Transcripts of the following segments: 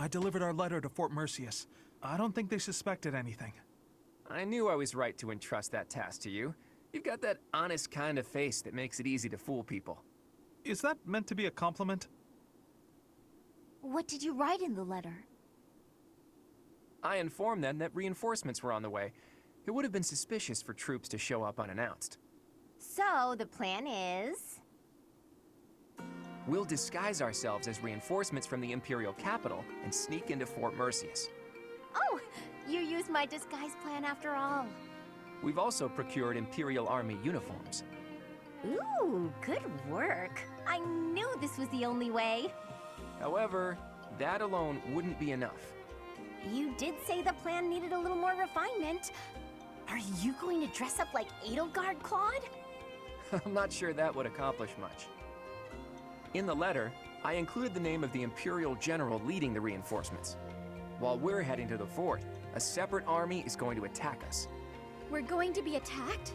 I delivered our letter to Fort Merceus. I don't think they suspected anything. I knew I was right to entrust that task to you. You've got that honest kind of face that makes it easy to fool people. Is that meant to be a compliment? What did you write in the letter? I informed them that reinforcements were on the way. It would have been suspicious for troops to show up unannounced. So, the plan is... We'll disguise ourselves as reinforcements from the Imperial capital and sneak into Fort Merceus. Oh, you used my disguise plan after all. We've also procured Imperial Army uniforms. Ooh, good work. I knew this was the only way. However, that alone wouldn't be enough. You did say the plan needed a little more refinement. Are you going to dress up like Edelgard, Claude? I'm not sure that would accomplish much. In the letter, I included the name of the Imperial general leading the reinforcements. While we're heading to the fort, a separate army is going to attack us. We're going to be attacked?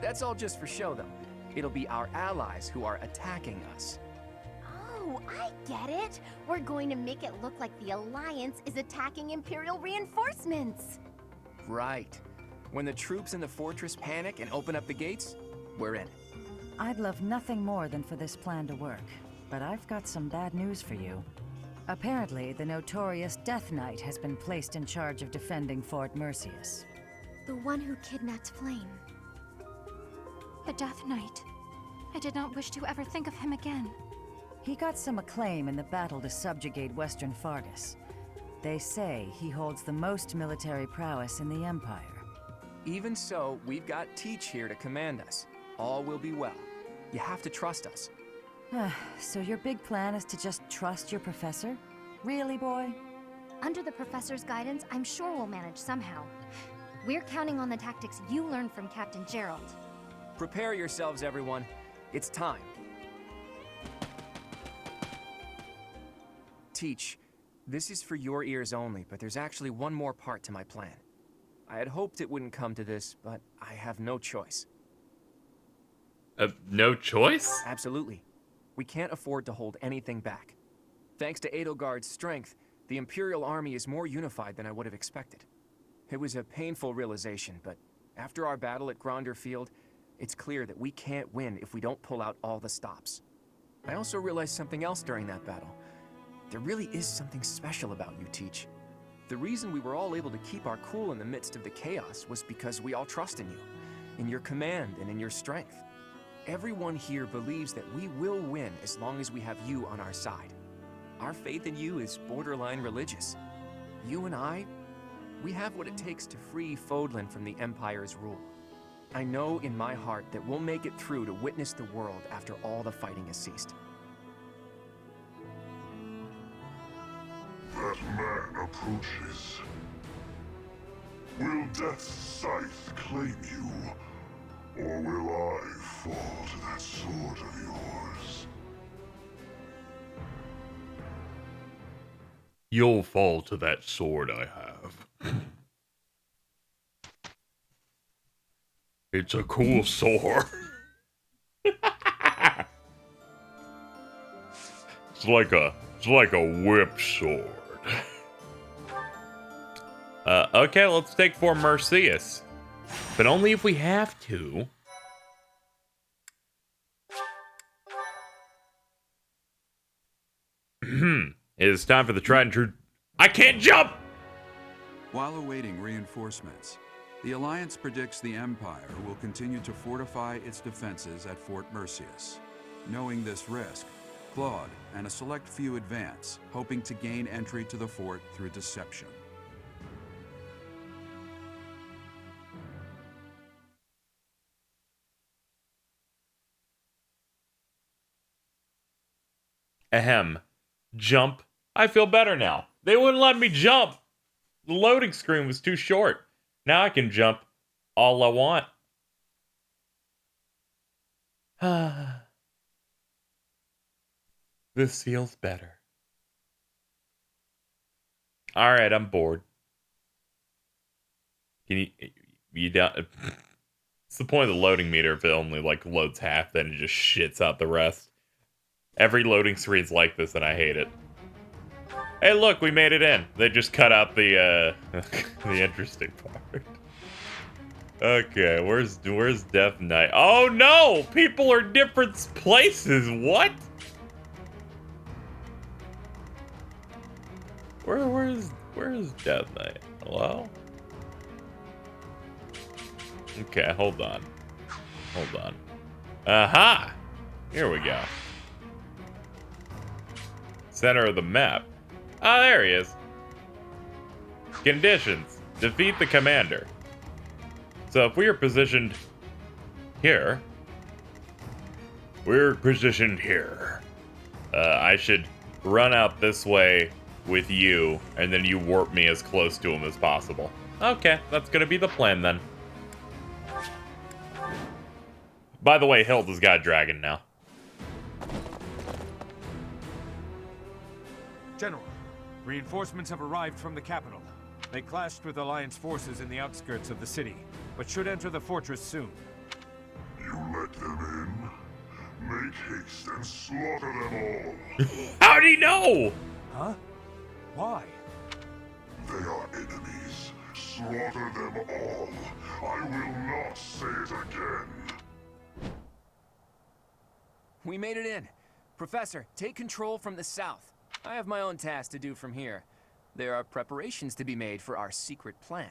That's all just for show, though. It'll be our allies who are attacking us. Oh, I get it. We're going to make it look like the Alliance is attacking Imperial reinforcements. Right. When the troops in the fortress panic and open up the gates, we're in. I'd love nothing more than for this plan to work, but I've got some bad news for you. Apparently, the notorious Death Knight has been placed in charge of defending Fort Merceus. The one who kidnapped Flame. The Death Knight. I did not wish to ever think of him again. He got some acclaim in the battle to subjugate Western Fargus. They say he holds the most military prowess in the Empire. Even so, we've got Teach here to command us. All will be well. You have to trust us. So your big plan is to just trust your professor? Really, boy? Under the professor's guidance, I'm sure we'll manage somehow. We're counting on the tactics you learned from Captain Gerald. Prepare yourselves, everyone. It's time. Teach, this is for your ears only, but there's actually one more part to my plan. I had hoped it wouldn't come to this, but I have no choice. No choice? Absolutely. We can't afford to hold anything back. Thanks to Edelgard's strength, the Imperial army is more unified than I would have expected. It was a painful realization, but after our battle at Gronder Field, it's clear that we can't win if we don't pull out all the stops. I also realized something else during that battle. There really is something special about you, Teach. The reason we were all able to keep our cool in the midst of the chaos was because we all trust in you, in your command and in your strength. Everyone here believes that we will win as long as we have you on our side. Our faith in you is borderline religious. You and I, we have what it takes to free Fodlan from the Empire's rule. I know in my heart that we'll make it through to witness the world after all the fighting has ceased. That man approaches. Will Death's scythe claim you, or will I fall to that sword of yours? You'll fall to that sword I have. It's a cool sword. It's like a whip sword. Okay, let's take for Merceus. But only if we have to. It is time for the tried and true. I can't jump! While awaiting reinforcements, the Alliance predicts the Empire will continue to fortify its defenses at Fort Merceus. Knowing this risk, Claude and a select few advance, hoping to gain entry to the fort through deception. Ahem. Jump. I feel better now. They wouldn't let me jump. The loading screen was too short. Now I can jump all I want. This feels better. Alright, I'm bored. Can you down? It's the point of the loading meter if it only like loads half, then it just shits out the rest. Every loading screen's like this and I hate it. Hey, look, we made it in. They just cut out the the interesting part. Okay, where's Death Knight? Oh no! People are different places. What? Where's Death Knight? Hello? Okay, hold on. Hold on. Aha! Here we go. Center of the map. Ah, there he is. Conditions. Defeat the commander. So if we are positioned here, we're positioned here. I should run out this way with you, and then you warp me as close to him as possible. Okay, that's gonna be the plan then. By the way, Hilda's got a dragon now. General, reinforcements have arrived from the capital. They clashed with Alliance forces in the outskirts of the city, but should enter the fortress soon. You let them in? Make haste and slaughter them all. How'd he know? Huh? Why? They are enemies. Slaughter them all. I will not say it again. We made it in. Professor, take control from the south. I have my own task to do from here. There are preparations to be made for our secret plan.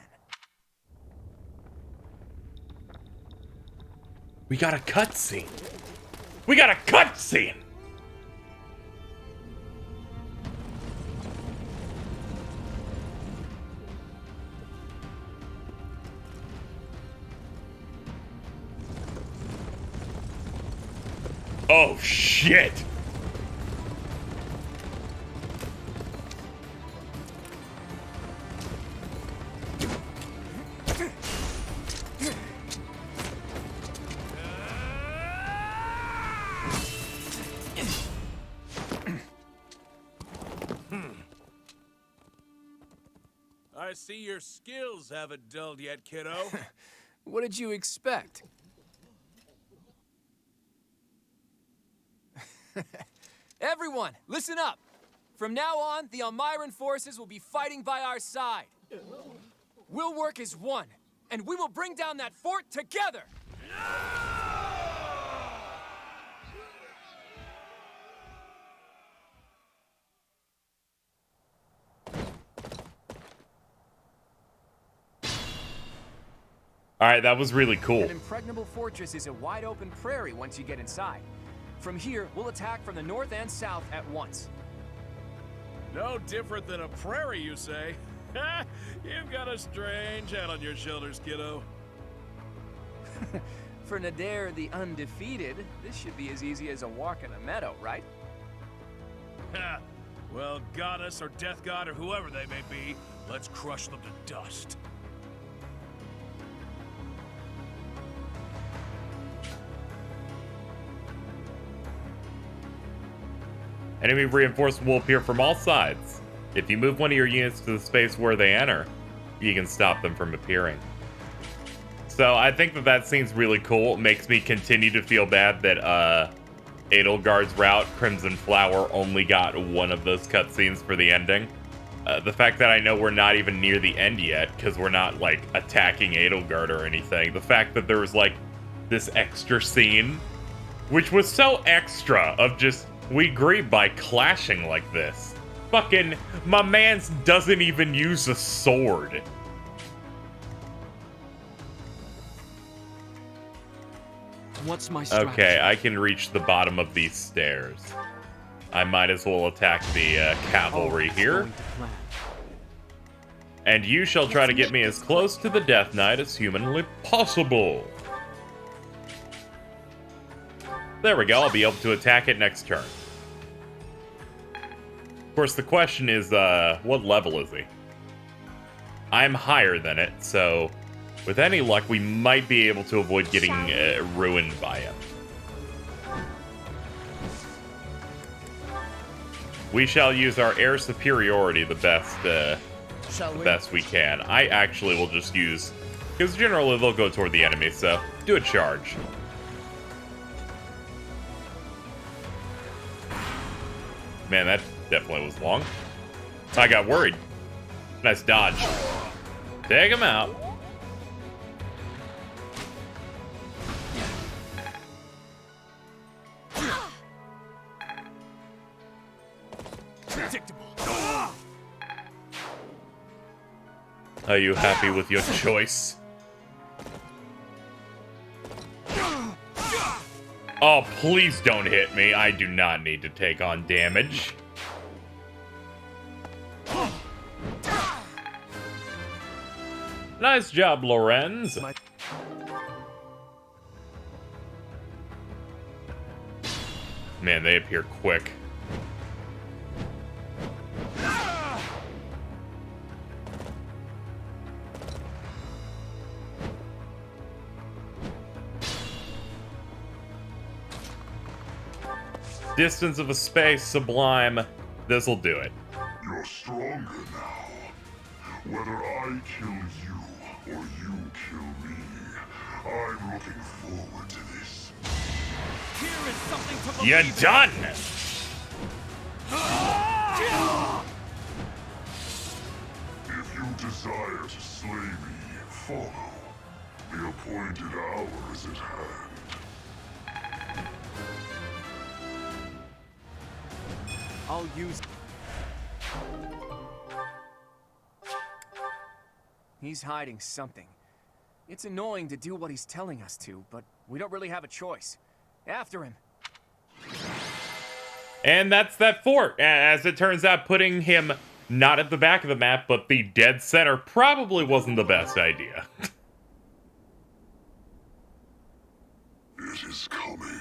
We got a cutscene. We got a cutscene. Oh shit. I see your skills haven't dulled yet, kiddo. What did you expect? Everyone, listen up! From now on, the Almiran forces will be fighting by our side. We'll work as one, and we will bring down that fort together! Alright, that was really cool. An impregnable fortress is a wide-open prairie once you get inside. From here, we'll attack from the north and south at once. No different than a prairie, you say? You've got a strange head on your shoulders, kiddo. For Nadir the Undefeated, this should be as easy as a walk in a meadow, right? Ha! Well, goddess or death god or whoever they may be, let's crush them to dust. Enemy reinforcements will appear from all sides. If you move one of your units to the space where they enter, you can stop them from appearing. So I think that scene's really cool. It makes me continue to feel bad that Edelgard's route, Crimson Flower, only got one of those cutscenes for the ending. The fact that I know we're not even near the end yet, because we're not, like, attacking Edelgard or anything. The fact that there was, like, this extra scene, which was so extra, of just, we grieve by clashing like this. Fucking, my mans doesn't even use a sword. What's my strategy? Okay, I can reach the bottom of these stairs. I might as well attack the cavalry here. And you shall try to get me as close to the Death Knight as humanly possible. There we go, I'll be able to attack it next turn. Of course, the question is, what level is he? I'm higher than it, so with any luck, we might be able to avoid getting ruined by him. We shall use our air superiority the best we can. I actually will just use, because generally they'll go toward the enemy, so do a charge. Man, that definitely was long. I got worried. Nice dodge. Take him out. Are you happy with your choice? Oh, please don't hit me. I do not need to take on damage. Nice job, Lorenz. Man, they appear quick. Distance of a space, sublime. This'll do it. You're stronger now. Whether I kill you or you kill me, I'm looking forward to this. Here is something to believe You're done! If you desire to slay me, follow. The appointed hour is at hand. I'll use... He's hiding something. It's annoying to do what he's telling us to, but we don't really have a choice. After him. And that's that fort. As it turns out, putting him not at the back of the map, but the dead center probably wasn't the best idea. It is coming.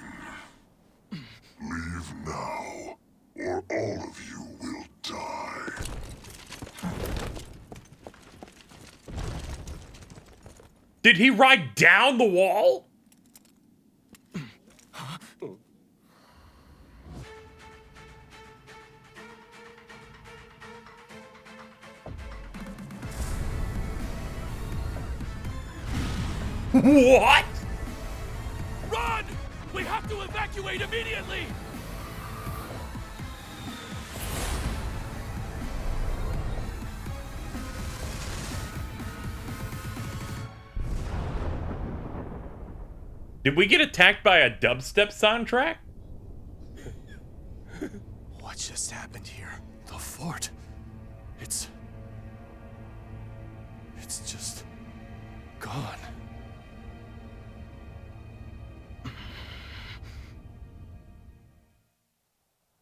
Leave now, or all of you will die. Did he ride down the wall? What? Run! We have to evacuate immediately! Did we get attacked by a dubstep soundtrack? What just happened here? The fort. It's just gone.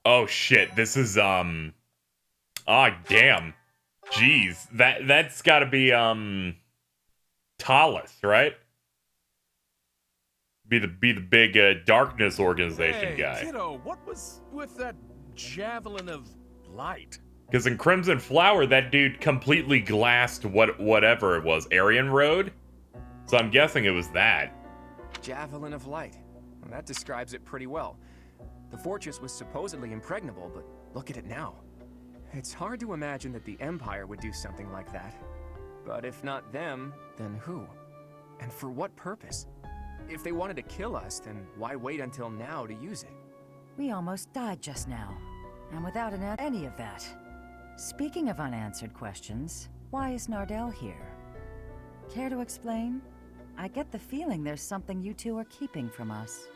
Oh shit, this is damn. Jeez, that's gotta be Talus, right? Be the big darkness organization guy. Kiddo, what was with that javelin of light? Because in Crimson Flower, that dude completely glassed whatever it was, Aryan Road? So I'm guessing it was that. Javelin of light. Well, that describes it pretty well. The fortress was supposedly impregnable, but look at it now. It's hard to imagine that the Empire would do something like that. But if not them, then who? And for what purpose? If they wanted to kill us, then why wait until now to use it? We almost died just now, and without any of that. Speaking of unanswered questions, why is Nardell here? Care to explain? I get the feeling there's something you two are keeping from us.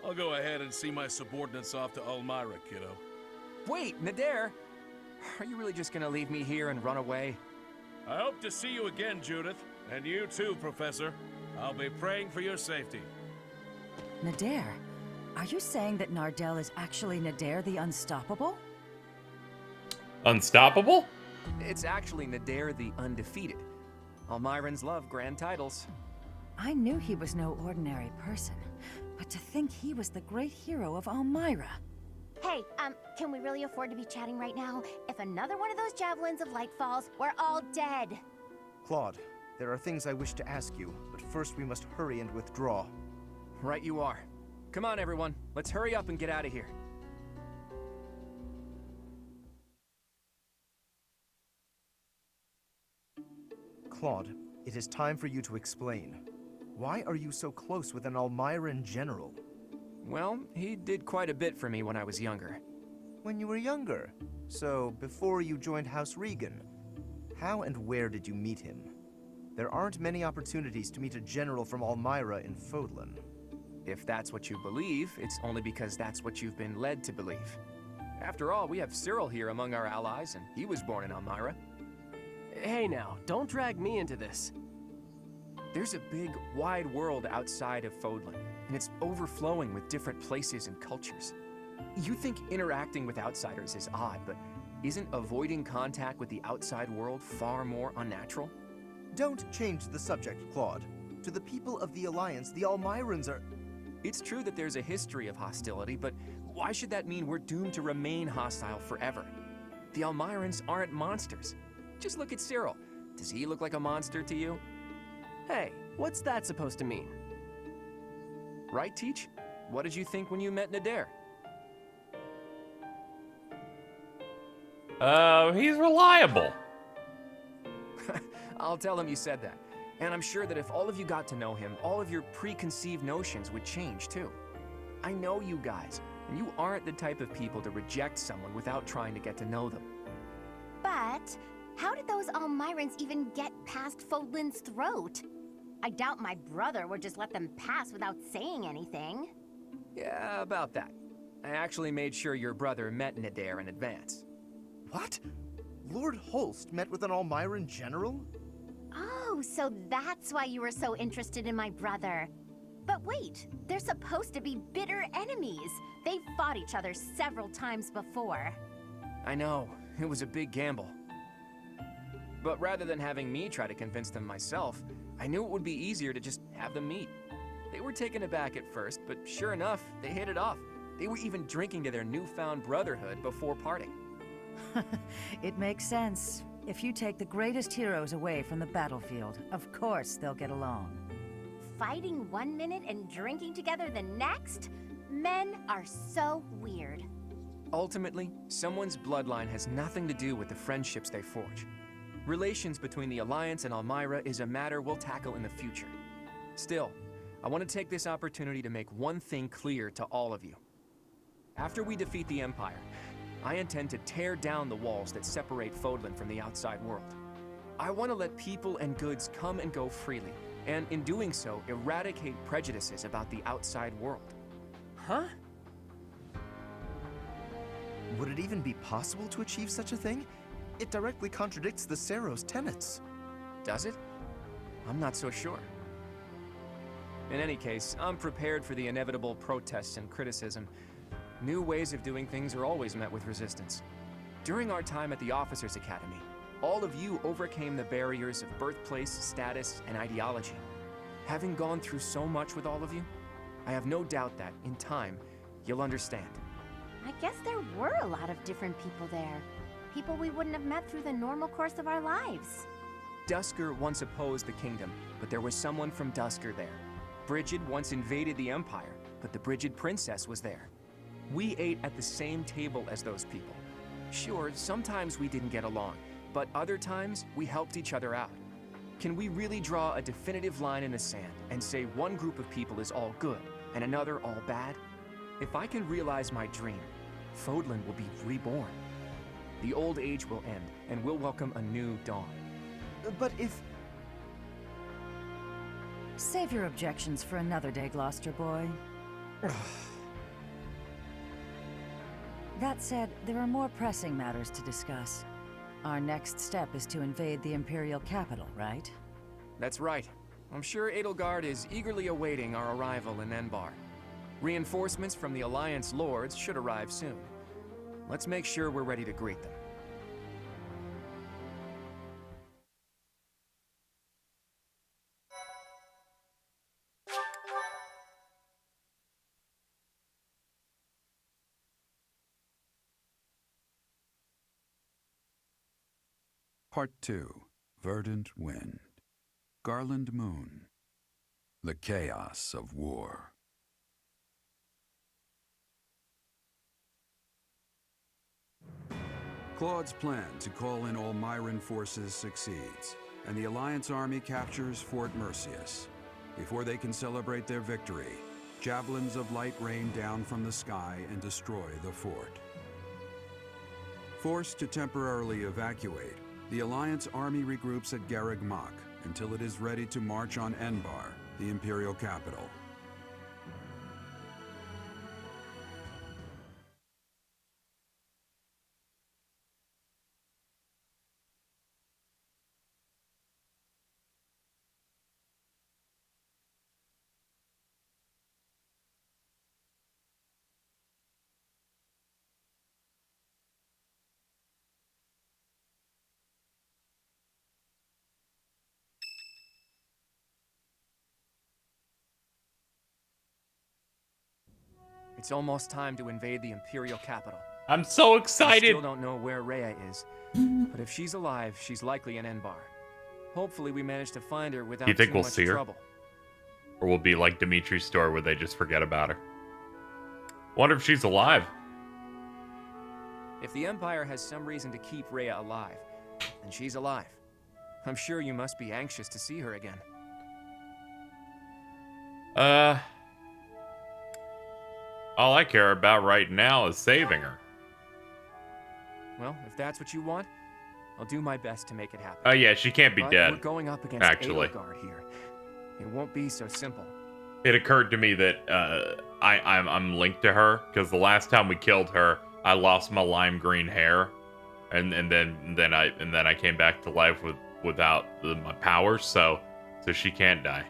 I'll go ahead and see my subordinates off to Elmira, kiddo. Wait, Nader! Are you really just gonna leave me here and run away? I hope to see you again, Judith. And you too, Professor. I'll be praying for your safety. Nader? Are you saying that Nardell is actually Nader the Unstoppable? Unstoppable? It's actually Nader the Undefeated. Almirans love grand titles. I knew he was no ordinary person, but to think he was the great hero of Elmira. Hey, can we really afford to be chatting right now? If another one of those javelins of light falls, we're all dead. Claude, there are things I wish to ask you, but first we must hurry and withdraw. Right you are. Come on, everyone. Let's hurry up and get out of here. Claude, it is time for you to explain. Why are you so close with an Almiran general? Well, he did quite a bit for me when I was younger. When you were younger. So, before you joined House Regan. How and where did you meet him? There aren't many opportunities to meet a general from Almyra in Fodlan. If that's what you believe, it's only because that's what you've been led to believe. After all, we have Cyril here among our allies, and he was born in Almyra. Hey now, don't drag me into this. There's a big, wide world outside of Fodlan, and it's overflowing with different places and cultures. You think interacting with outsiders is odd, but isn't avoiding contact with the outside world far more unnatural? Don't change the subject, Claude. To the people of the Alliance, the Almyrans are... It's true that there's a history of hostility, but why should that mean we're doomed to remain hostile forever? The Almyrans aren't monsters. Just look at Cyril. Does he look like a monster to you? Hey, what's that supposed to mean? Right, Teach? What did you think when you met Nadir? He's reliable. I'll tell him you said that. And I'm sure that if all of you got to know him, all of your preconceived notions would change too. I know you guys, and you aren't the type of people to reject someone without trying to get to know them. But how did those Almyrans even get past Fodlan's throat? I doubt my brother would just let them pass without saying anything. Yeah, about that. I actually made sure your brother met Nadir in advance. What? Lord Holst met with an Almyran general? Oh, so that's why you were so interested in my brother. But wait, they're supposed to be bitter enemies. They've fought each other several times before. I know, it was a big gamble. But rather than having me try to convince them myself, I knew it would be easier to just have them meet. They were taken aback at first, but sure enough, they hit it off. They were even drinking to their newfound brotherhood before parting. It makes sense. If you take the greatest heroes away from the battlefield, of course they'll get along. Fighting one minute and drinking together the next? Men are so weird. Ultimately, someone's bloodline has nothing to do with the friendships they forge. Relations between the Alliance and Almyra is a matter we'll tackle in the future. Still, I want to take this opportunity to make one thing clear to all of you. After we defeat the Empire, I intend to tear down the walls that separate Fodlan from the outside world. I want to let people and goods come and go freely, and in doing so, eradicate prejudices about the outside world. Huh? Would it even be possible to achieve such a thing? It directly contradicts the Seros' tenets. Does it? I'm not so sure. In any case, I'm prepared for the inevitable protests and criticism. New ways of doing things are always met with resistance. During our time at the Officers' Academy, all of you overcame the barriers of birthplace, status, and ideology. Having gone through so much with all of you, I have no doubt that, in time, you'll understand. I guess there were a lot of different people there. People we wouldn't have met through the normal course of our lives. Dusker once opposed the kingdom, but there was someone from Dusker there. Brigid once invaded the Empire, but the Brigid princess was there. We ate at the same table as those people. Sure, sometimes we didn't get along, but other times we helped each other out. Can we really draw a definitive line in the sand and say one group of people is all good and another all bad? If I can realize my dream, Fodlan will be reborn. The old age will end, and we'll welcome a new dawn. But if... Save your objections for another day, Gloucester boy. That said, there are more pressing matters to discuss. Our next step is to invade the Imperial capital, right? That's right. I'm sure Edelgard is eagerly awaiting our arrival in Enbarr. Reinforcements from the Alliance Lords should arrive soon. Let's make sure we're ready to greet them. Part 2. Verdant Wind. Garland Moon. The Chaos of War. Claude's plan to call in Almyran forces succeeds, and the Alliance army captures Fort Merceus. Before they can celebrate their victory, javelins of light rain down from the sky and destroy the fort. Forced to temporarily evacuate, the Alliance army regroups at Garreg Mach until it is ready to march on Enbarr, the Imperial capital. It's almost time to invade the Imperial capital. I'm so I excited. still don't know where Rhea is, but if she's alive, she's likely in Enbarr. Hopefully we manage to find her without Do you think too we'll much see her? trouble. Or we'll be like Dimitri's story where they just forget about her. Wonder if she's alive. If the Empire has some reason to keep Rhea alive, then she's alive. I'm sure you must be anxious to see her again. All I care about right now is saving her. Well, if that's what you want, I'll do my best to make it happen. Oh yeah, she can't be But dead. we're going up against Actually, Edelgard here. It won't be so simple. it occurred to me that I'm linked to her because the last time we killed her, I lost my lime green hair, and then I came back to life without my powers. So she can't die.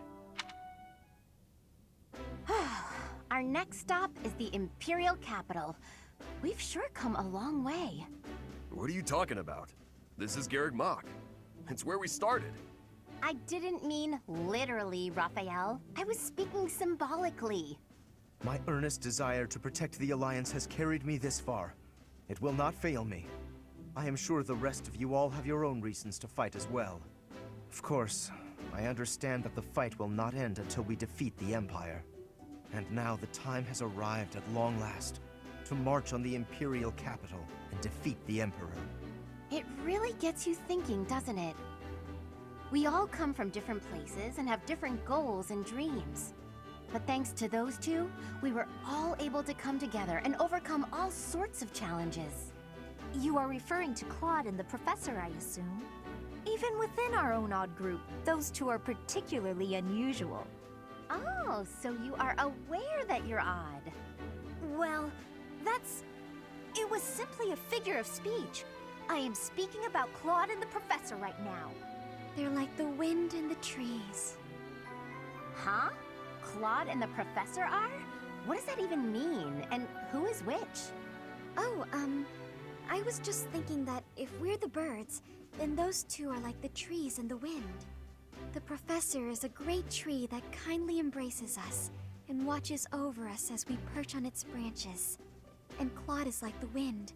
Our next stop is the Imperial capital. We've sure come a long way. What are you talking about? This is Garreg Mach. It's where we started. I didn't mean literally, Raphael. I was speaking symbolically. My earnest desire to protect the Alliance has carried me this far. It will not fail me. I am sure the rest of you all have your own reasons to fight as well. Of course, I understand that the fight will not end until we defeat the Empire. And now the time has arrived at long last to march on the Imperial capital and defeat the Emperor. It really gets you thinking, doesn't it? We all come from different places and have different goals and dreams. But thanks to those two, we were all able to come together and overcome all sorts of challenges. You are referring to Claude and the Professor, I assume? Even within our own odd group, those two are particularly unusual. Oh, so you are aware that you're odd. Well, it was simply a figure of speech. I am speaking about Claude and the Professor right now. They're like the wind in the trees. Huh? Claude and the Professor are? What does that even mean? And who is which? Oh, I was just thinking that if we're the birds, then those two are like the trees and the wind. The Professor is a great tree that kindly embraces us and watches over us as we perch on its branches. And Claude is like the wind,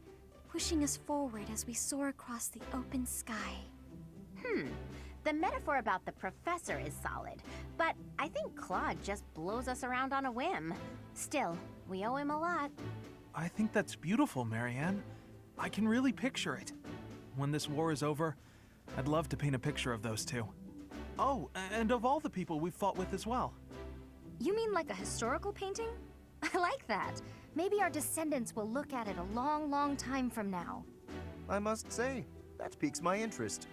pushing us forward as we soar across the open sky. The metaphor about the Professor is solid, but I think Claude just blows us around on a whim. Still, we owe him a lot. I think that's beautiful, Marianne. I can really picture it. When this war is over, I'd love to paint a picture of those two. Oh, and of all the people we've fought with as well. You mean like a historical painting? I like that. Maybe our descendants will look at it a long, long time from now. I must say, that piques my interest.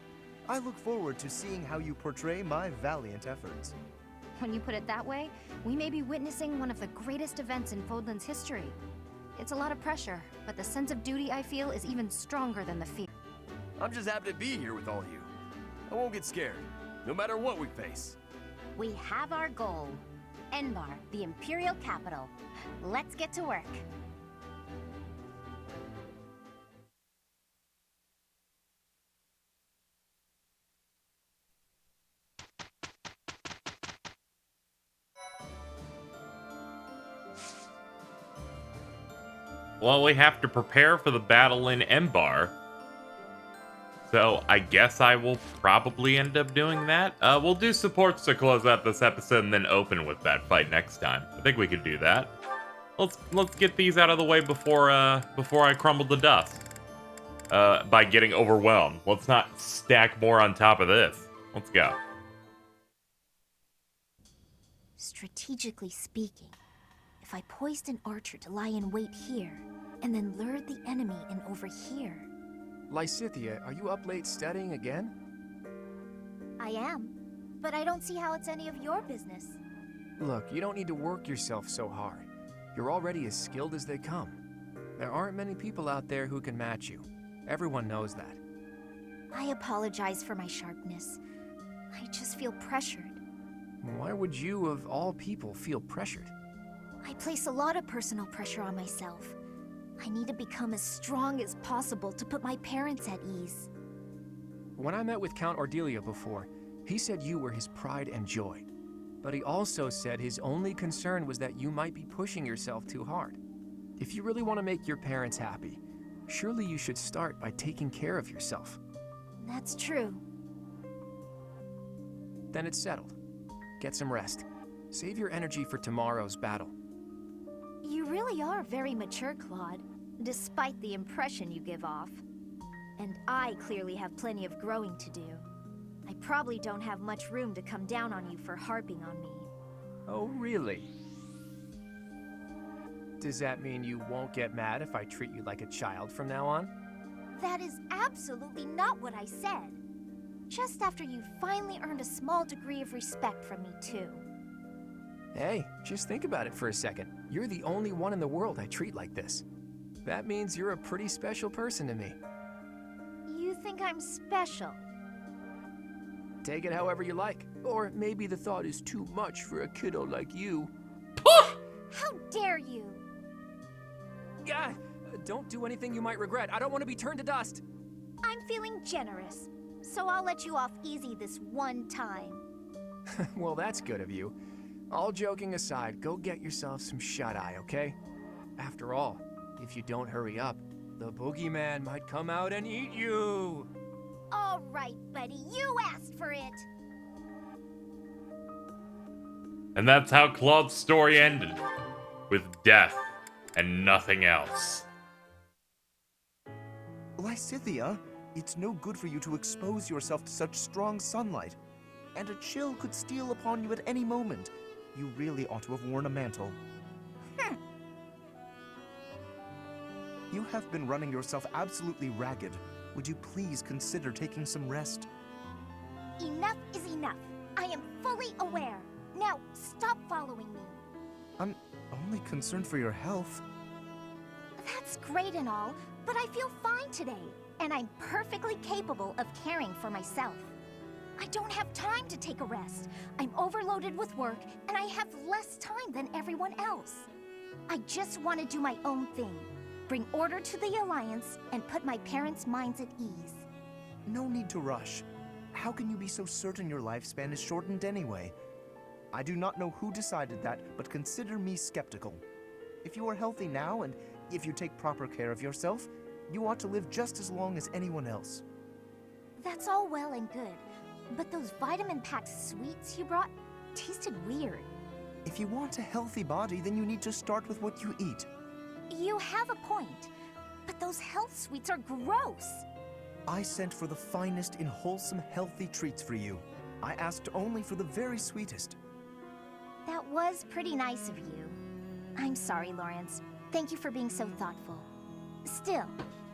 I look forward to seeing how you portray my valiant efforts. When you put it that way, we may be witnessing one of the greatest events in Fodlan's history. It's a lot of pressure, but the sense of duty I feel is even stronger than the fear. I'm just happy to be here with all of you. I won't get scared, no matter what we face. We have our goal. Enbarr, the Imperial capital. Let's get to work. Well, we have to prepare for the battle in Embarr. So I guess I will probably end up doing that. We'll do supports to close out this episode and then open with that fight next time. I think we could do that. Let's get these out of the way before I crumble to dust. By getting overwhelmed. Let's not stack more on top of this. Let's go. Strategically speaking, if I poised an archer to lie in wait here, and then lured the enemy in over here, Lysithea, are you up late studying again? I am, but I don't see how it's any of your business. Look, you don't need to work yourself so hard. You're already as skilled as they come. There aren't many people out there who can match you. Everyone knows that. I apologize for my sharpness. I just feel pressured. Why would you, of all people, feel pressured? I place a lot of personal pressure on myself. I need to become as strong as possible to put my parents at ease. When I met with Count Ordelia before, he said you were his pride and joy. But he also said his only concern was that you might be pushing yourself too hard. If you really want to make your parents happy, surely you should start by taking care of yourself. That's true. Then it's settled. Get some rest. Save your energy for tomorrow's battle. You really are very mature, Claude, despite the impression you give off. And I clearly have plenty of growing to do. I probably don't have much room to come down on you for harping on me. Oh, really? Does that mean you won't get mad if I treat you like a child from now on? That is absolutely not what I said. Just after you finally earned a small degree of respect from me, too. Hey, just think about it for a second. You're the only one in the world I treat like this. That means you're a pretty special person to me. You think I'm special? Take it however you like. Or maybe the thought is too much for a kiddo like you. How dare you! Yeah, don't do anything you might regret. I don't want to be turned to dust. I'm feeling generous, so I'll let you off easy this one time. Well, that's good of you. All joking aside, go get yourself some shut-eye, okay? After all, if you don't hurry up, the boogeyman might come out and eat you! All right, buddy, you asked for it! And that's how Claude's story ended. With death and nothing else. Lysithea, it's no good for you to expose yourself to such strong sunlight. And a chill could steal upon you at any moment. You really ought to have worn a mantle. You have been running yourself absolutely ragged. Would you please consider taking some rest? Enough is enough. I am fully aware. Now, stop following me. I'm only concerned for your health. That's great and all, but I feel fine today, and I'm perfectly capable of caring for myself. I don't have time to take a rest. I'm overloaded with work, and I have less time than everyone else. I just want to do my own thing, bring order to the Alliance, and put my parents' minds at ease. No need to rush. How can you be so certain your lifespan is shortened anyway? I do not know who decided that, but consider me skeptical. If you are healthy now, and if you take proper care of yourself, you ought to live just as long as anyone else. That's all well and good, but those vitamin-packed sweets you brought tasted weird. If you want a healthy body, then you need to start with what you eat. You have a point, but those health sweets are gross. I sent for the finest in wholesome, healthy treats for you. I asked only for the very sweetest. That was pretty nice of you. I'm sorry, Lawrence. Thank you for being so thoughtful. Still,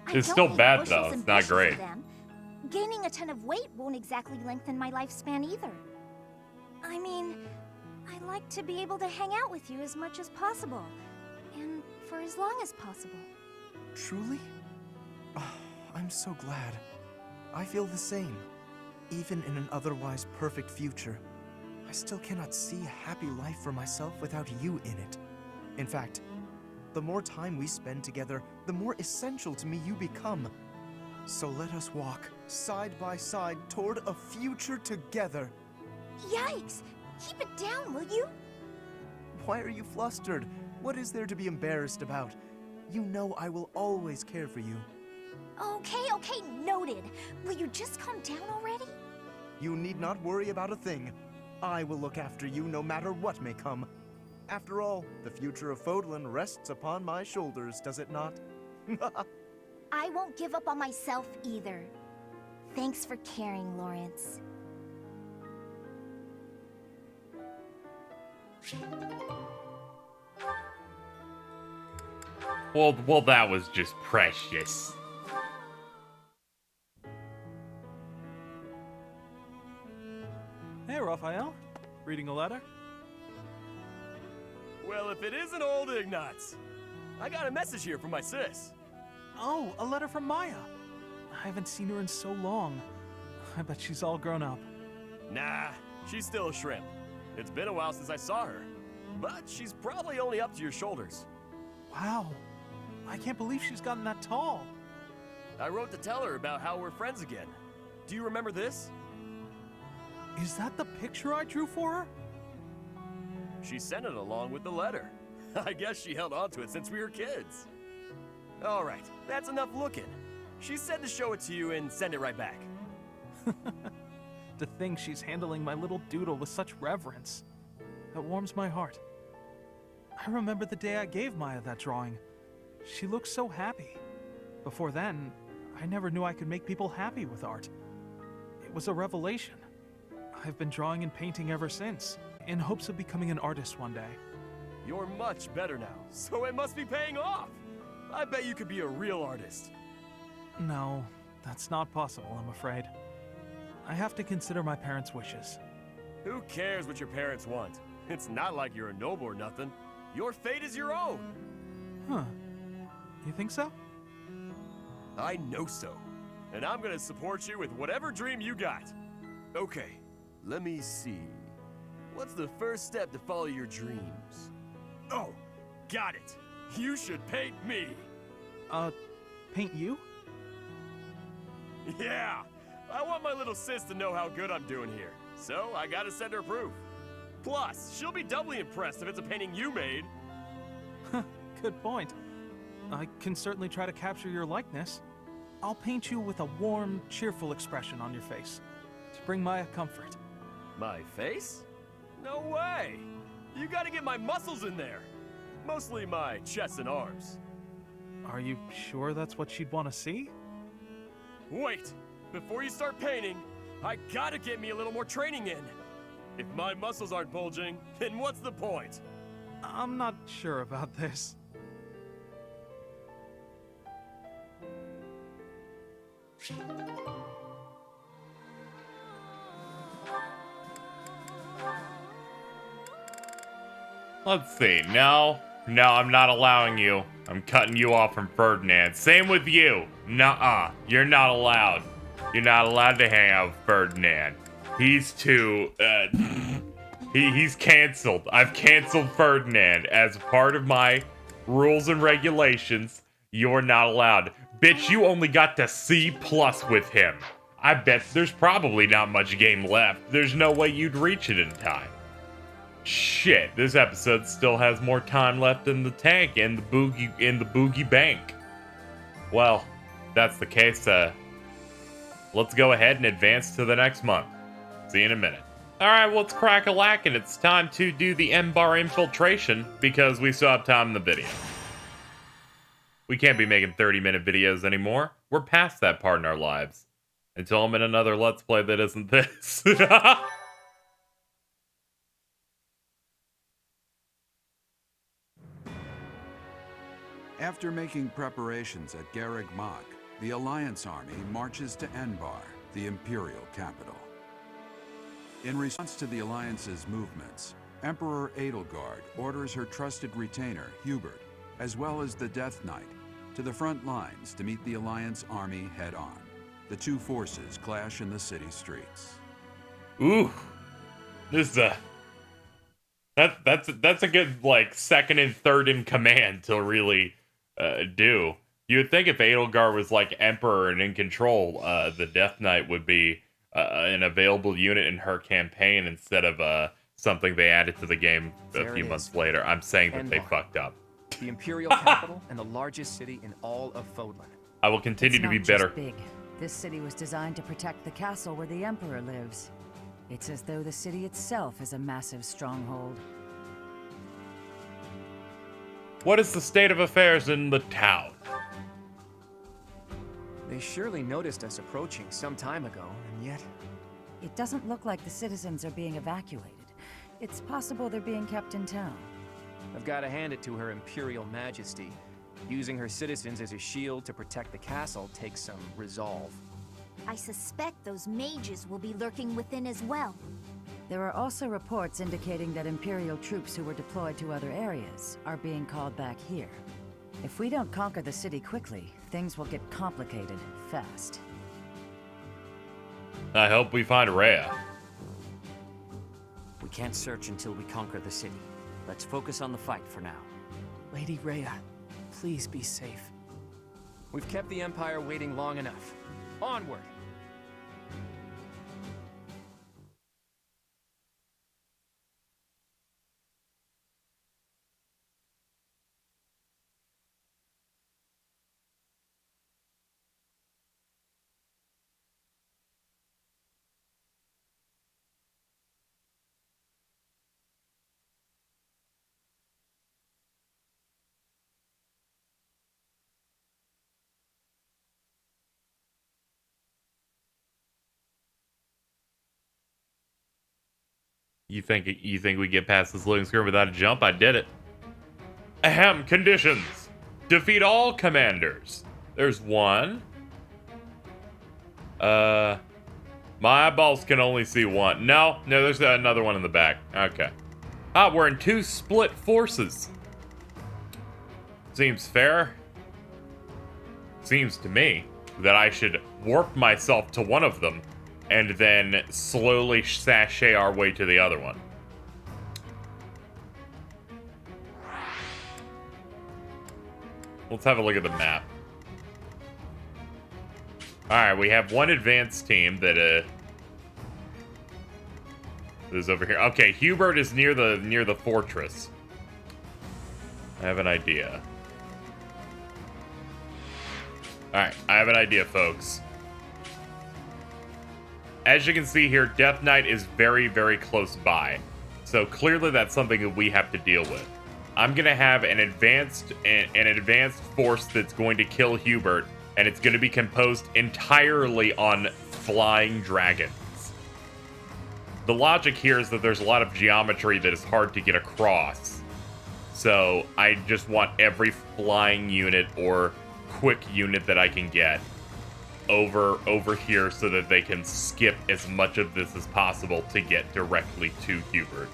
It's still bad though. It's not great. Gaining a ton of weight won't exactly lengthen my lifespan either. I mean, I like to be able to hang out with you as much as possible, and for as long as possible. Truly? Oh, I'm so glad. I feel the same. Even in an otherwise perfect future, I still cannot see a happy life for myself without you in it. In fact, the more time we spend together, the more essential to me you become. So let us walk, side by side, toward a future together. Yikes! Keep it down, will you? Why are you flustered? What is there to be embarrassed about? You know I will always care for you. Okay, noted. Will you just calm down already? You need not worry about a thing. I will look after you no matter what may come. After all, the future of Fodlan rests upon my shoulders, does it not? I won't give up on myself either. Thanks for caring, Lawrence. Well, that was just precious. Hey, Raphael. Reading a letter? Well, if it isn't old Ignatz. I got a message here from my sis. Oh, a letter from Maya. I haven't seen her in so long. I bet she's all grown up. Nah, she's still a shrimp. It's been a while since I saw her. But she's probably only up to your shoulders. Wow. I can't believe she's gotten that tall. I wrote to tell her about how we're friends again. Do you remember this? Is that the picture I drew for her? She sent it along with the letter. I guess she held on to it since we were kids. All right, that's enough looking. She said to show it to you and send it right back. To think she's handling my little doodle with such reverence. That warms my heart. I remember the day I gave Maya that drawing. She looked so happy. Before then, I never knew I could make people happy with art. It was a revelation. I've been drawing and painting ever since, in hopes of becoming an artist one day. You're much better now, so it must be paying off. I bet you could be a real artist. No, that's not possible, I'm afraid. I have to consider my parents' wishes. Who cares what your parents want? It's not like you're a noble or nothing. Your fate is your own. Huh. You think so? I know so. And I'm gonna support you with whatever dream you got. Okay, let me see. What's the first step to follow your dreams? Oh, got it. You should paint me. Paint you? Yeah, I want my little sis to know how good I'm doing here. So I gotta send her proof. Plus, she'll be doubly impressed if it's a painting you made. Good point. I can certainly try to capture your likeness. I'll paint you with a warm, cheerful expression on your face to bring Maya comfort. My face? No way! You gotta get my muscles in there. Mostly my chest and arms. Are you sure that's what she'd want to see? Wait! Before you start painting, I gotta get me a little more training in. If my muscles aren't bulging, then what's the point? I'm not sure about this. Let's see. No, I'm not allowing you. I'm cutting you off from Ferdinand. Same with you. Nuh-uh. You're not allowed. You're not allowed to hang out with Ferdinand. He's too, he's canceled. I've canceled Ferdinand. As part of my rules and regulations, you're not allowed. Bitch, you only got to C+ with him. I bet there's probably not much game left. There's no way you'd reach it in time. Shit, this episode still has more time left in the tank and the boogie bank. Well, if that's the case, let's go ahead and advance to the next month. See you in a minute. Alright, well, it's crack-a-lack, and it's time to do the Embarr infiltration, because we still have time in the video. We can't be making 30-minute videos anymore. We're past that part in our lives. Until I'm in another Let's Play that isn't this. After making preparations at Garreg Mach, the Alliance army marches to Enbarr, the Imperial capital. In response to the Alliance's movements, Emperor Edelgard orders her trusted retainer, Hubert, as well as the Death Knight, to the front lines to meet the Alliance army head-on. The two forces clash in the city streets. Ooh, this is a... That's a good, like, second and third in command to really do. You would think if Edelgard was, like, Emperor and in control, the Death Knight would be an available unit in her campaign instead of something they added to the game a few months later. I'm saying that they fucked up. The Imperial capital and the largest city in all of Fodlan. I will continue to be It's better. not just big. This city was designed to protect the castle where the Emperor lives. It's as though the city itself is a massive stronghold. What is the state of affairs in the town? They surely noticed us approaching some time ago, and yet... It doesn't look like the citizens are being evacuated. It's possible they're being kept in town. I've got to hand it to Her Imperial Majesty. Using her citizens as a shield to protect the castle takes some resolve. I suspect those mages will be lurking within as well. There are also reports indicating that Imperial troops who were deployed to other areas are being called back here. If we don't conquer the city quickly, things will get complicated fast. I hope we find Rhea. We can't search until we conquer the city. Let's focus on the fight for now. Lady Rhea, please be safe. We've kept the Empire waiting long enough. Onward! You think we get past this loading screen without a jump? I did it. Ahem, conditions. Defeat all commanders. There's one. My eyeballs can only see one. No, there's another one in the back. Okay. Ah, we're in 2 split forces. Seems fair. Seems to me that I should warp myself to one of them and then slowly sashay our way to the other one. Let's have a look at the map. Alright, we have one advanced team that is over here. Okay, Hubert is near the fortress. I have an idea. Alright, I have an idea, folks. As you can see here, Death Knight is very, very close by. So clearly that's something that we have to deal with. I'm going to have an advanced force that's going to kill Hubert, and it's going to be composed entirely on flying dragons. The logic here is that there's a lot of geometry that is hard to get across. So I just want every flying unit or quick unit that I can get over here so that they can skip as much of this as possible to get directly to Hubert.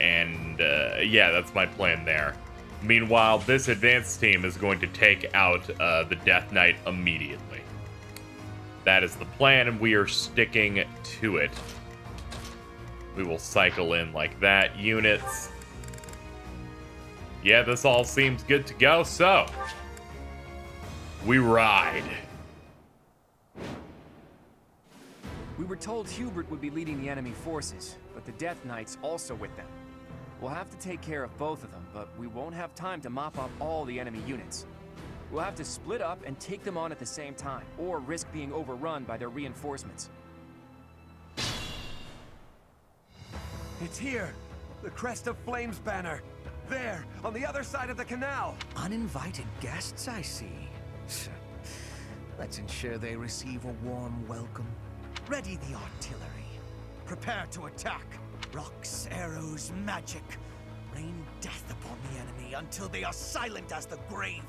And yeah, that's my plan there. Meanwhile, this advanced team is going to take out the Death Knight immediately. That is the plan, and we are sticking to it. We will cycle in like that. Units. Yeah, this all seems good to go, so we ride. We were told Hubert would be leading the enemy forces, but the Death Knight's also with them. We'll have to take care of both of them, but we won't have time to mop up all the enemy units. We'll have to split up and take them on at the same time, or risk being overrun by their reinforcements. It's here! The Crest of Flames banner! There, on the other side of the canal! Uninvited guests, I see. Let's ensure they receive a warm welcome. Ready the artillery. Prepare to attack. Rocks, arrows, magic. Rain death upon the enemy until they are silent as the grave.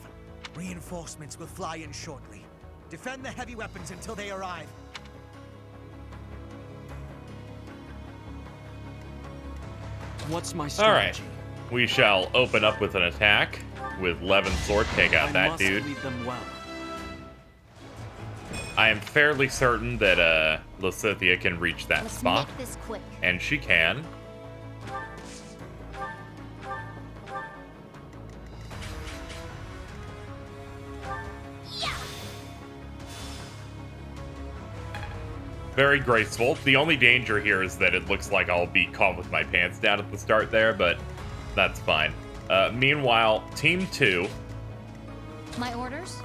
Reinforcements will fly in shortly. Defend the heavy weapons until they arrive. What's my strategy? Alright. We shall open up with an attack with Levin's sword. Take out that dude. Lead them well. I am fairly certain that Lysithea can reach that spot. Make this quick. And she can. Yeah. Very graceful. The only danger here is that it looks like I'll be caught with my pants down at the start there, but that's fine. Meanwhile, Team 2 My orders?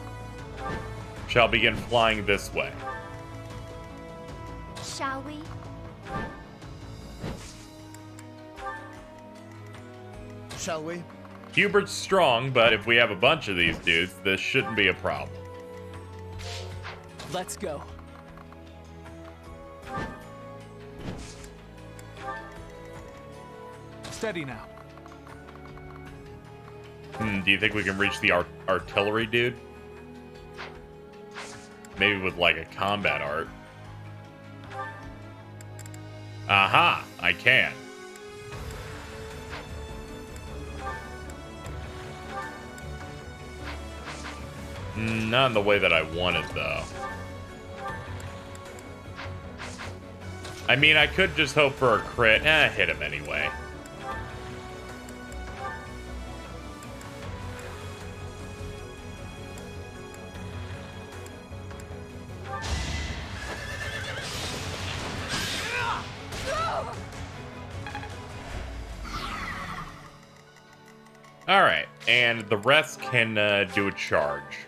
shall begin flying this way. Shall we? Shall we? Hubert's strong, but if we have a bunch of these dudes, this shouldn't be a problem. Let's go. Steady now. Do you think we can reach the artillery dude? Maybe with like a combat art. Aha! I can. Not in the way that I wanted, though. I mean, I could just hope for a crit. Hit him anyway. Alright, and the rest can do a charge.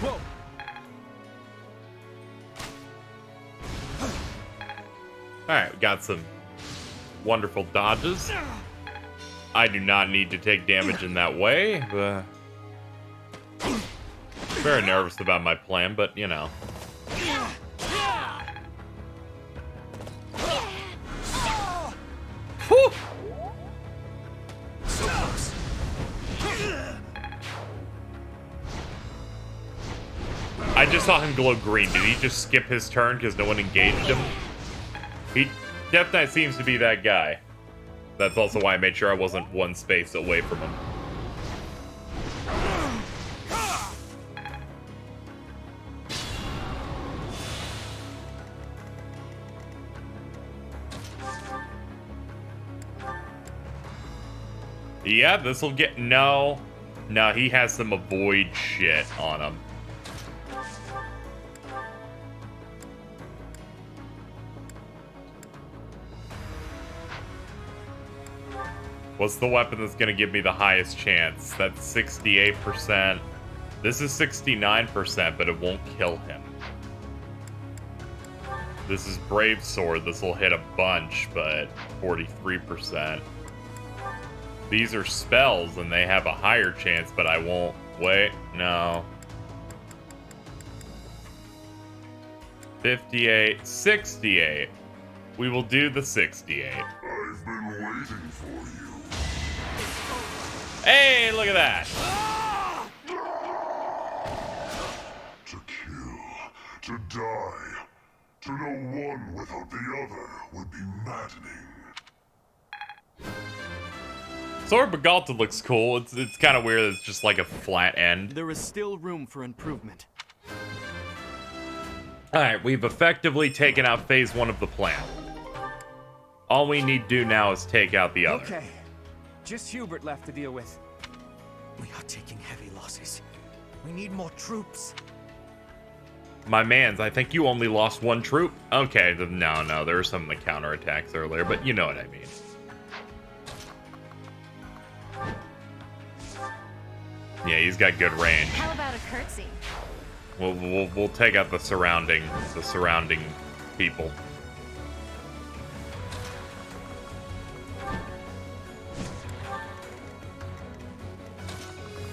Whoa! Alright, we got some wonderful dodges. I do not need to take damage in that way, but... Very nervous about my plan, but, you know. Whew! So close. I just saw him glow green. Did he just skip his turn because no one engaged him? He definitely seems to be that guy. That's also why I made sure I wasn't one space away from him. Yeah, this'll get... No, he has some avoid shit on him. What's the weapon that's going to give me the highest chance? That's 68%. This is 69%, but it won't kill him. This is Brave Sword. This will hit a bunch, but 43%. These are spells, and they have a higher chance, but I won't. Wait, no. 58, 68. We will do the 68. I've been waiting for you. Hey, look at that. To kill, to die, to know one without the other would be maddening. Sword Begalta looks cool. It's kind of weird. It's just like a flat end. There is still room for improvement. Alright, we've effectively taken out phase 1 of the plan. All we need to do now is take out the other. Okay. Just Hubert left to deal with. We are taking heavy losses. We need more troops. My mans, I think you only lost 1 troop. Okay, no, there were some of the counterattacks earlier, but you know what I mean. Yeah, he's got good range. How about a curtsy? We'll take out the surrounding people.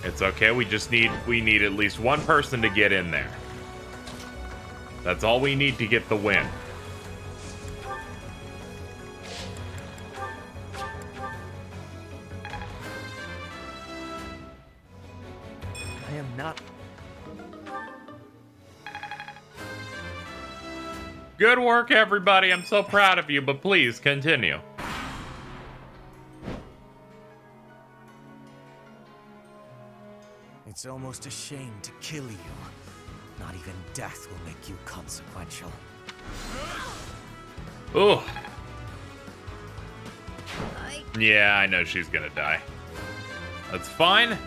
It's okay. We need at least one person to get in there. That's all we need to get the win. I am not. Good work, everybody. I'm so proud of you, but please continue. It's almost a shame to kill you. Not even death will make you consequential. Ooh. Yeah, I know she's gonna die. That's fine.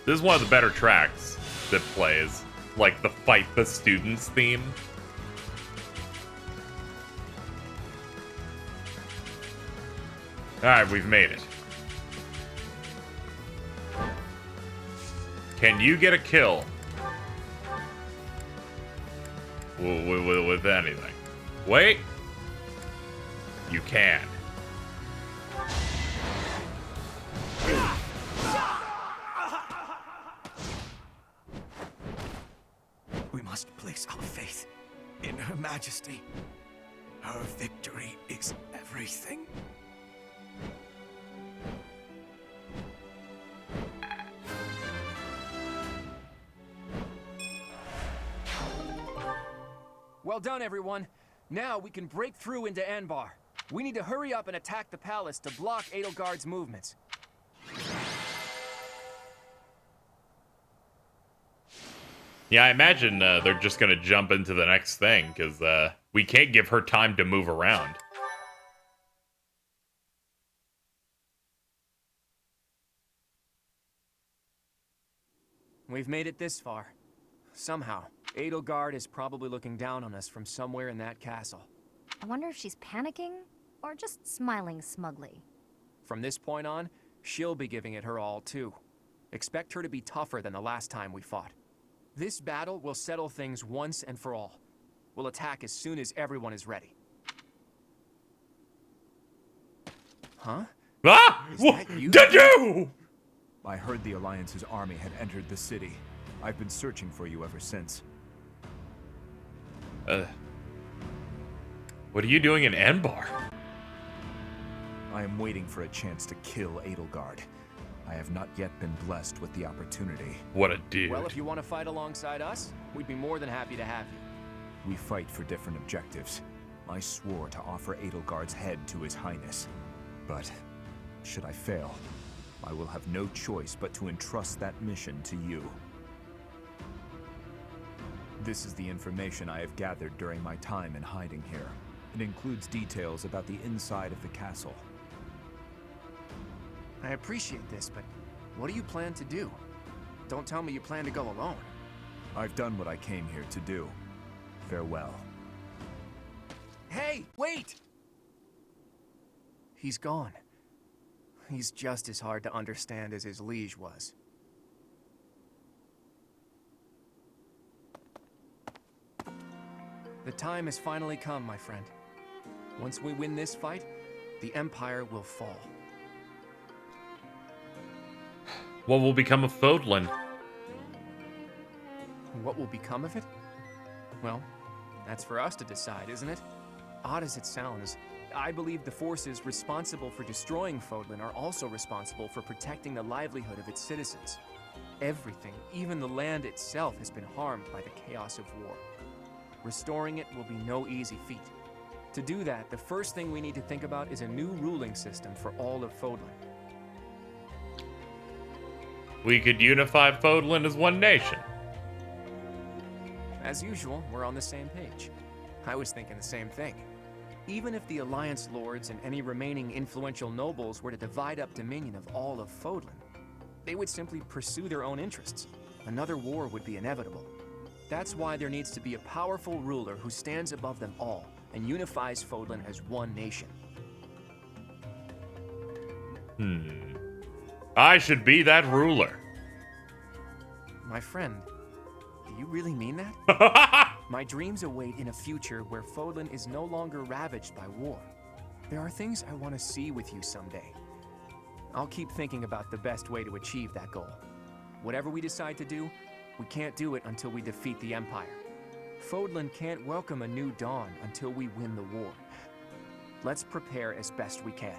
This is one of the better tracks that plays. Like the Fight the Students theme. Alright, we've made it. Can you get a kill? With anything? Wait. You can. We must place our faith in Her Majesty. Her victory is everything. Well done, everyone. Now we can break through into Enbarr. We need to hurry up and attack the palace to block Edelgard's movements. Yeah, I imagine they're just gonna jump into the next thing, because we can't give her time to move around. We've made it this far. Somehow, Edelgard is probably looking down on us from somewhere in that castle. I wonder if she's panicking or just smiling smugly. From this point on, she'll be giving it her all, too. Expect her to be tougher than the last time we fought. This battle will settle things once and for all. We'll attack as soon as everyone is ready. Huh? Ah! Did you? I heard the Alliance's army had entered the city. I've been searching for you ever since. What are you doing in Enbarr? I am waiting for a chance to kill Edelgard. I have not yet been blessed with the opportunity. What a dude. Well, if you want to fight alongside us, we'd be more than happy to have you. We fight for different objectives. I swore to offer Edelgard's head to His Highness. But, should I fail, I will have no choice but to entrust that mission to you. This is the information I have gathered during my time in hiding here. It includes details about the inside of the castle. I appreciate this, but what do you plan to do? Don't tell me you plan to go alone. I've done what I came here to do. Farewell. Hey, wait! He's gone. He's just as hard to understand as his liege was. The time has finally come, my friend. Once we win this fight, the Empire will fall. What will become of Fodlan? What will become of it? Well, that's for us to decide, isn't it? Odd as it sounds, I believe the forces responsible for destroying Fodlan are also responsible for protecting the livelihood of its citizens. Everything, even the land itself, has been harmed by the chaos of war. Restoring it will be no easy feat. To do that, the first thing we need to think about is a new ruling system for all of Fodlan. We could unify Fodlan as one nation. As usual, we're on the same page. I was thinking the same thing. Even if the Alliance Lords and any remaining influential nobles were to divide up dominion of all of Fodlan, they would simply pursue their own interests. Another war would be inevitable. That's why there needs to be a powerful ruler who stands above them all and unifies Fodlan as one nation. I should be that ruler. My friend, do you really mean that? My dreams await in a future where Fodlan is no longer ravaged by war. There are things I want to see with you someday. I'll keep thinking about the best way to achieve that goal. Whatever we decide to do, we can't do it until we defeat the Empire. Fodlan can't welcome a new dawn until we win the war. Let's prepare as best we can.